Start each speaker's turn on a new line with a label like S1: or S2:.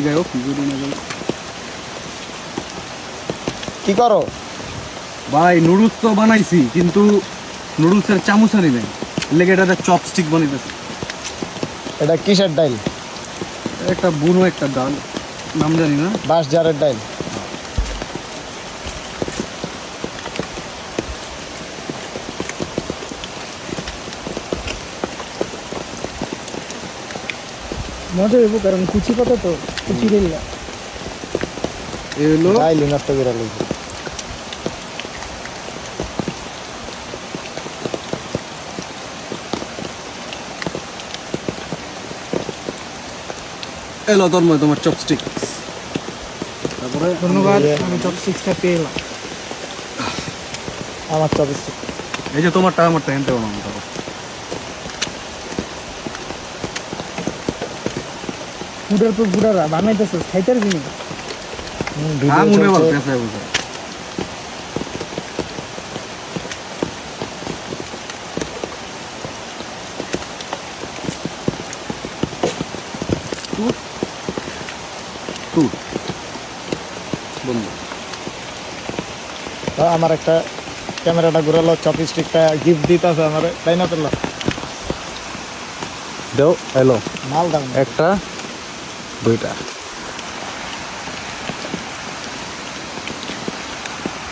S1: যাই হোক ভিডিও না যাই।
S2: কি করো
S1: ভাই নুডলস তো বানাইছি কিন্তু নুডলসের চামচ আনি নাই, লেগে এটাতে চপস্টিক বানাইতেছি।
S2: এটা কিসের ডাইল?
S1: একটা বুনো একটা ডাল, নাম জানি না।
S2: বাঁশ জারের ডাইল।
S3: মজা হইব কারণ কুচি পাতা তো কুচি দিল্লা
S1: এই হলো
S2: ডাইল নষ্ট করে লইছি।
S1: এলো তন্ময় তোমার চপস্টিক। তারপরে
S3: ধন্যবাদ, আমি চপস্টিক্সটা পেলাম।
S2: আমার চপস্টিক।
S1: এই যে তোমারটা আমারটা এনতে বানানো ধরো।
S3: ফুডের পর ফুডারা বানাইতেছে খাইতে পারবি না।
S1: হ্যাঁ মনে বল
S2: ভিডিও
S1: পেছায় বুঝে। টুট বন্ধু
S2: আমার একটা ক্যামেরাটা ঘুরালো, চপস্টিকটা গিফট দিতেছে আমার, তাই না? পেলাম
S1: দেও এলো
S2: মাল দাম
S1: একটা দুইটা